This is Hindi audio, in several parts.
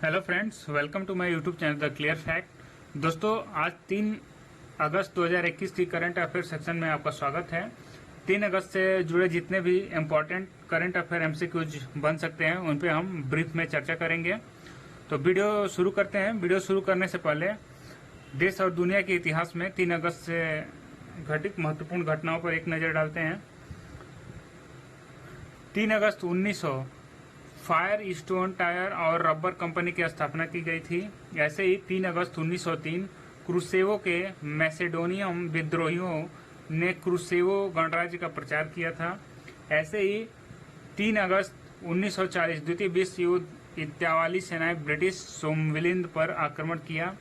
Hello friends, welcome to my YouTube channel the clear fact. दोस्तों, आज 3 अगस्त 2021 की करंट अफेयर सेक्शन में आपका स्वागत है। 3 अगस्त से जुड़े जितने भी इम्पोर्टेंट करंट अफेयर एमसीक्यूज बन सकते हैं उन पे हम ब्रीफ में चर्चा करेंगे। तो वीडियो शुरू करते हैं। वीडियो शुरू करने से पहले देश और दुनिया के इतिहास में 3 अगस्त से घटित महत्वपूर्ण घटनाओं पर एक नज़र डालते हैं। 3 अगस्त 1900 फायर स्टोन टायर और रबर कंपनी की स्थापना की गई थी। ऐसे ही 3 अगस्त 1903 क्रूसेवो के मैसेडोनियम विद्रोहियों ने क्रूसेवो गणराज्य का प्रचार किया था। ऐसे ही 3 अगस्त 1940 द्वितीय विश्व युद्ध इतालवी सेनाएं ब्रिटिश सोमविलिंद पर आक्रमण किया।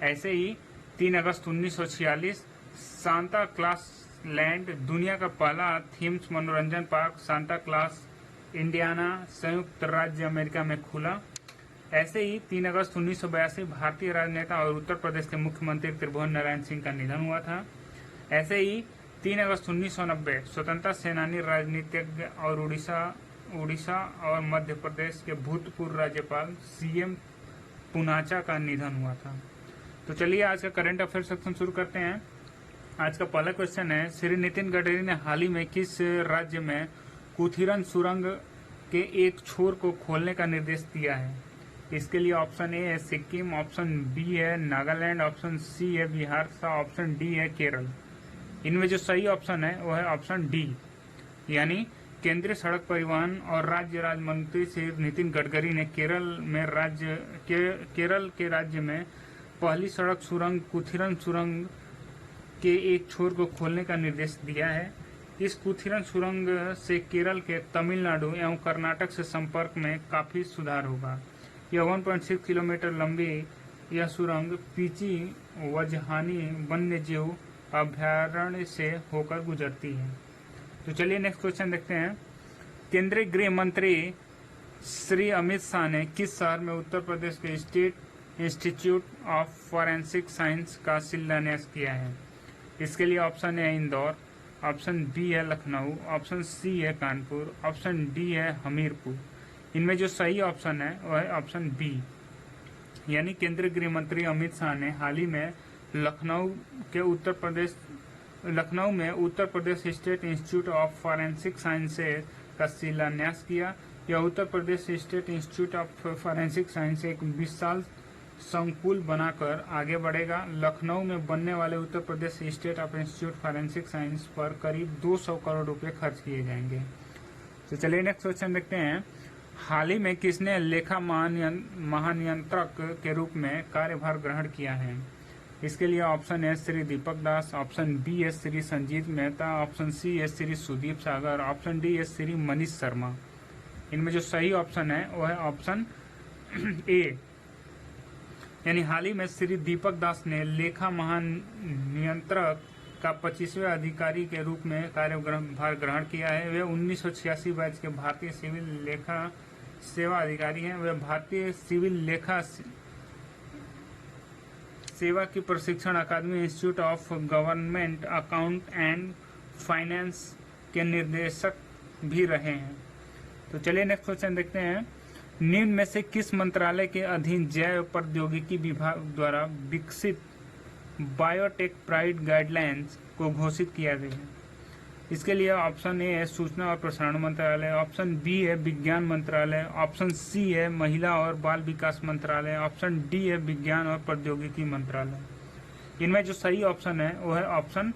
ऐसे ही 3 अगस्त 1946 सांता क्लास लैंड, दुनिया का पहला थीम्स मनोरंजन पार्क सांता क्लास इंडियाना, संयुक्त राज्य अमेरिका में खुला। ऐसे ही 3 अगस्त 1982 भारतीय राजनेता और उत्तर प्रदेश के मुख्यमंत्री त्रिभुवन नारायण सिंह का निधन हुआ था। ऐसे ही 3 अगस्त 1990 स्वतंत्रता सेनानी, राजनीतिज्ञ और उड़ीसा और मध्य प्रदेश के भूतपूर्व राज्यपाल सीएम पूनाचा का निधन हुआ था। तो चलिए आज का करंट अफेयर सेक्शन शुरू करते हैं। आज का पहला क्वेश्चन है, श्री नितिन गडकरी ने हाल ही में किस राज्य में कुथिरन सुरंग के एक छोर को खोलने का निर्देश दिया है? इसके लिए ऑप्शन ए है सिक्किम, ऑप्शन बी है नागालैंड, ऑप्शन सी है बिहार तथा ऑप्शन डी है केरल। इनमें जो सही ऑप्शन है वो है ऑप्शन डी, यानी केंद्रीय सड़क परिवहन और राज्य मंत्री श्री नितिन गडकरी ने केरल के राज्य में पहली सड़क सुरंग कुथिरन सुरंग के एक छोर को खोलने का निर्देश दिया है। इस कुथिरन सुरंग से केरल के तमिलनाडु एवं कर्नाटक से संपर्क में काफी सुधार होगा। यह 1.6 किलोमीटर लंबी यह सुरंग पीची वजहानी वन्यजीव अभयारण्य से होकर गुजरती है। तो चलिए नेक्स्ट क्वेश्चन देखते हैं। केंद्रीय गृह मंत्री श्री अमित शाह ने किस शहर में उत्तर प्रदेश के state institute of forensic science का शिलान्यास किया है? इसके लिए ऑप्शन ए है इंदौर, ऑप्शन बी है लखनऊ, ऑप्शन सी है कानपुर, ऑप्शन डी है हमीरपुर। इनमें जो सही ऑप्शन है वह है ऑप्शन बी, यानी केंद्रीय गृह मंत्री अमित शाह ने हाल ही में लखनऊ में Uttar Pradesh state institute of forensic sciences का शिलान्यास किया। यह Uttar Pradesh state institute of forensic science एक विशाल संकुल बनाकर आगे बढ़ेगा। लखनऊ में बनने वाले Uttar Pradesh state of institute forensic science पर करीब 200 करोड़ रुपए खर्च किए जाएंगे। तो चलिए नेक्स्ट क्वेश्चन देखते हैं। हाल ही में किसने लेखा महानियंत्रक के रूप में कार्यभार ग्रहण किया है? इसके लिए ऑप्शन है श्री दीपक दास, ऑप्शन बी है श्री संजीत मेहता, ऑप्शन सी है श्री सुदीप सागर, ऑप्शन डी है श्री मनीष शर्मा। इनमें जो सही ऑप्शन है वह है ऑप्शन ए, यानी हाल ही में श्री दीपक दास ने लेखा महानियंत्रक का 25वें अधिकारी के रूप में कार्यभार ग्रहण किया है। वे 1986 बैच के भारतीय सिविल लेखा सेवा अधिकारी हैं। वे भारतीय सिविल लेखा सेवा की प्रशिक्षण अकादमी institute of government account and finance के निर्देशक भी रहे हैं। तो चलिए नेक्स्ट क्वेश्चन देखते हैं। निम्न में से किस मंत्रालय के अधीन जैव प्रौद्योगिकी विभाग द्वारा विकसित बायोटेक प्राइड गाइडलाइंस को घोषित किया गया है? इसके लिए ऑप्शन ए है सूचना और प्रसारण मंत्रालय, ऑप्शन बी है विज्ञान मंत्रालय, ऑप्शन सी है महिला और बाल विकास मंत्रालय, ऑप्शन डी है विज्ञान और प्रौद्योगिकी मंत्रालय। इनमें जो सही ऑप्शन है वो है ऑप्शन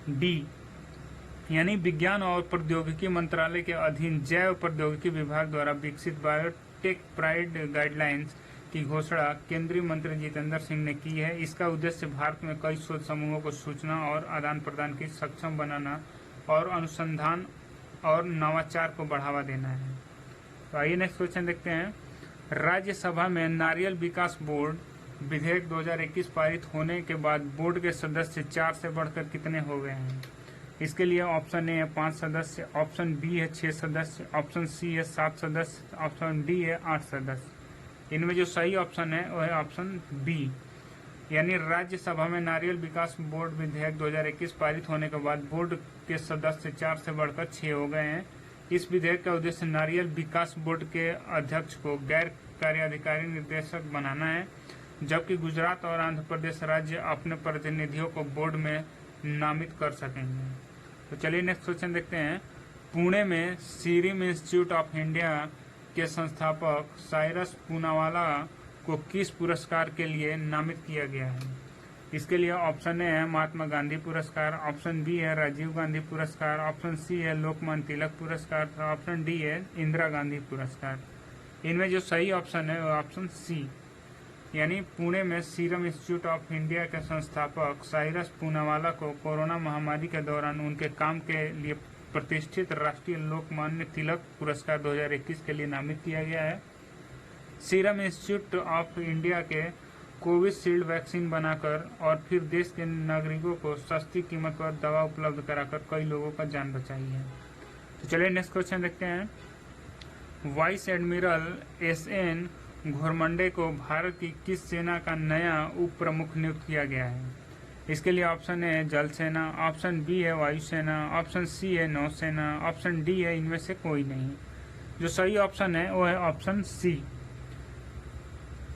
डी, यानी विज्ञान और प्रौद्योगिकी मंत्रालय के अधीन जैव प्रौद्योगिकी विभाग द्वारा विकसित बायोटेक प्राइड गाइडलाइंस की घोषणा केंद्रीय मंत्री जितेंद्र सिंह ने की है। इसका उद्देश्य भारत में कई शोध समूहों को सूचना और आदान प्रदान की सक्षम बनाना और अनुसंधान और नवाचार को बढ़ावा देना है। तो आइए नेक्स्ट क्वेश्चन देखते हैं। राज्यसभा में नारियल विकास बोर्ड विधेयक 2021 पारित होने के बाद बोर्ड के सदस्य 4 से बढ़कर कितने हो गए हैं? इसके लिए ऑप्शन ए है 5 सदस्य, ऑप्शन बी है 6 सदस्य, ऑप्शन सी है 7 सदस्य, ऑप्शन डी है 8 सदस्य। इनमें जो सही ऑप्शन है वह है ऑप्शन बी, यानी राज्यसभा में नारियल विकास बोर्ड विधेयक 2021 पारित होने के बाद बोर्ड के सदस्य 4 से बढ़कर 6 हो गए हैं। इस विधेयक का उद्देश्य नारियल विकास बोर्ड के अध्यक्ष को गैर कार्याधिकारी निर्देशक बनाना है, जबकि गुजरात और आंध्र प्रदेश राज्य अपने प्रतिनिधियों को बोर्ड में नामित कर सकेंगे। तो चलिए नेक्स्ट क्वेश्चन देखते हैं। पुणे में सीरम इंस्टीट्यूट ऑफ इंडिया के संस्थापक साइरस पूनावाला को किस पुरस्कार के लिए नामित किया गया है? इसके लिए ऑप्शन ए है महात्मा गांधी पुरस्कार, ऑप्शन बी है राजीव गांधी पुरस्कार, ऑप्शन सी है लोकमान्य तिलक पुरस्कार, तो ऑप्शन डी है इंदिरा गांधी पुरस्कार। इनमें जो सही ऑप्शन है वो ऑप्शन सी, यानी पुणे में सीरम इंस्टीट्यूट ऑफ इंडिया के संस्थापक साइरस पूनावाला को कोरोना महामारी के दौरान उनके काम के लिए प्रतिष्ठित राष्ट्रीय लोकमान्य तिलक पुरस्कार 2021 के लिए नामित किया गया है। सीरम इंस्टीट्यूट ऑफ इंडिया के कोविशील्ड वैक्सीन बनाकर और फिर देश के नागरिकों को सस्ती कीमत पर दवा उपलब्ध कराकर कई लोगों का जान बचाई है। तो चलिए नेक्स्ट क्वेश्चन देखते हैं। Vice admiral S N. घोरमंडे को भारत की किस सेना का नया उप प्रमुख नियुक्त किया गया है? इसके लिए ऑप्शन ए है जल सेना, ऑप्शन बी है वायुसेना, ऑप्शन सी है नौसेना, ऑप्शन डी है इनमें से कोई नहीं। जो सही ऑप्शन है वो है option C.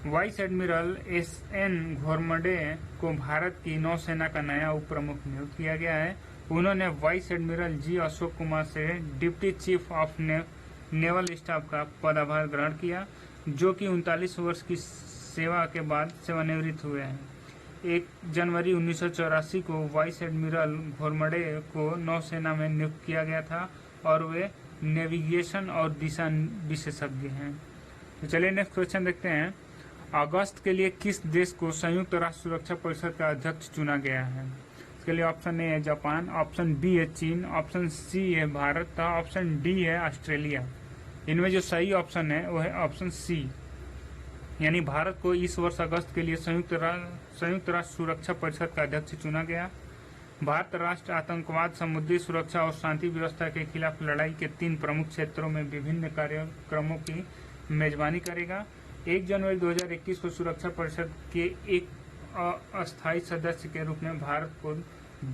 Vice admiral S N. Ghormade को भारत की नौसेना का नया उप प्रमुख नियुक्त किया गया है। उन्होंने vice admiral G Ashok Kumar से deputy chief of naval staff का पदभार ग्रहण किया, जो कि 39 वर्ष की सेवा के बाद सेवानिवृत्त हुए हैं। 1 जनवरी 1984 को वाइस एडमिरल घोरमंडे को नौसेना में नियुक्त किया गया था और वे नेविगेशन और दिशा विशेषज्ञ हैं। तो चलिए नेक्स्ट क्वेश्चन देखते हैं। अगस्त के लिए किस देश को संयुक्त राष्ट्र सुरक्षा परिषद का अध्यक्ष चुना गया है? इसके लिए ऑप्शन ए है जापान, ऑप्शन बी है चीन, ऑप्शन सी है भारत, ऑप्शन डी है ऑस्ट्रेलिया। इनमें जो सही ऑप्शन है वो है ऑप्शन सी, यानी भारत को इस वर्ष अगस्त के लिए संयुक्त राष्ट्र सुरक्षा परिषद का अध्यक्ष चुना गया। भारत राष्ट्र आतंकवाद, समुद्री सुरक्षा और शांति व्यवस्था के खिलाफ लड़ाई के 3 प्रमुख क्षेत्रों में विभिन्न कार्यक्रमों की मेजबानी करेगा। 1 जनवरी 2021 को सुरक्षा परिषद के एक अस्थायी सदस्य के रूप में भारत को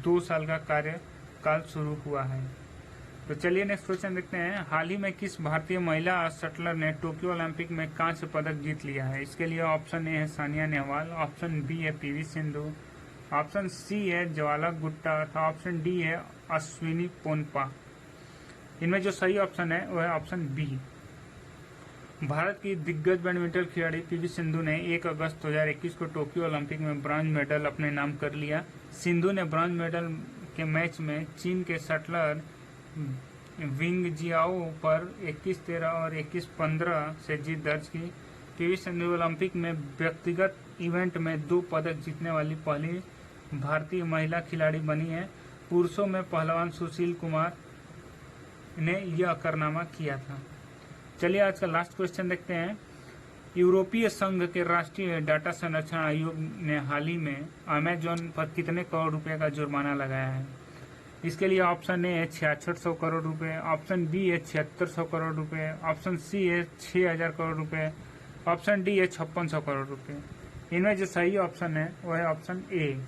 2 साल का कार्यकाल शुरू हुआ है। तो चलिए नेक्स्ट क्वेश्चन देखते हैं। हाल ही में किस भारतीय महिला शटलर ने टोक्यो ओलंपिक में कांस्य पदक जीत लिया है? इसके लिए ऑप्शन ए है सानिया नेहवाल, ऑप्शन बी है पी.वी. सिंधु, ऑप्शन सी है ज्वाला गुट्टा तथा ऑप्शन डी है अश्विनी पोनप्पा। इनमें जो सही ऑप्शन है वो है ऑप्शन बी। भारत की दिग्गज बैडमिंटन खिलाड़ी पी.वी. सिंधु ने 1 अगस्त 2021 को टोक्यो ओलंपिक में ब्रॉन्ज मेडल अपने नाम कर लिया। सिंधु ने ब्रॉन्ज मेडल के मैच में चीन के शटलर विंग जियाओ पर 21-13 और 21-15 से जीत दर्ज की। पी.वी. सिंधु ओलंपिक में व्यक्तिगत इवेंट में 2 पदक जीतने वाली पहली भारतीय महिला खिलाड़ी बनी है। पुरुषों में पहलवान सुशील कुमार ने यह कारनामा किया था। चलिए आज का लास्ट क्वेश्चन देखते हैं। यूरोपीय संघ के राष्ट्रीय डाटा संरक्षण आयोग ने हाल ही में अमेजॉन पर कितने करोड़ रुपए का जुर्माना लगाया है? इसके लिए ऑप्शन ए है 6600 करोड़ रुपए, ऑप्शन बी है 7600 करोड़ रुपए, ऑप्शन सी है 6000 करोड़ रुपए, ऑप्शन डी है 5600 करोड़ रुपए। इनमें जो सही ऑप्शन है वो है ऑप्शन ए,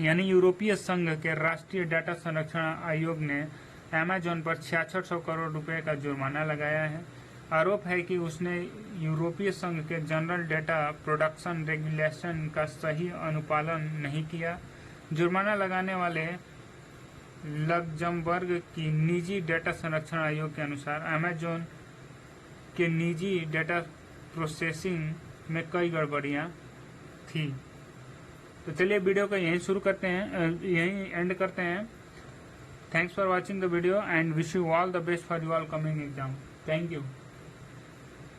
यानी यूरोपीय संघ के राष्ट्रीय डाटा संरक्षण आयोग ने अमेजॉन पर 6600 करोड़ रुपए का जुर्माना लगाया है। आरोप है कि उसने यूरोपीय संघ के जनरल डेटा प्रोटेक्शन रेगुलेशन का सही अनुपालन नहीं किया। जुर्माना लगाने वाले लग्जमबर्ग की निजी डेटा संरक्षण आयोग के अनुसार अमेजॉन के निजी डेटा प्रोसेसिंग में कई गड़बड़ियां थी। तो चलिए वीडियो को यहीं शुरू करते हैं, यहीं एंड करते हैं। Thanks for watching the video and wish you all the best for your coming exam. Thank you.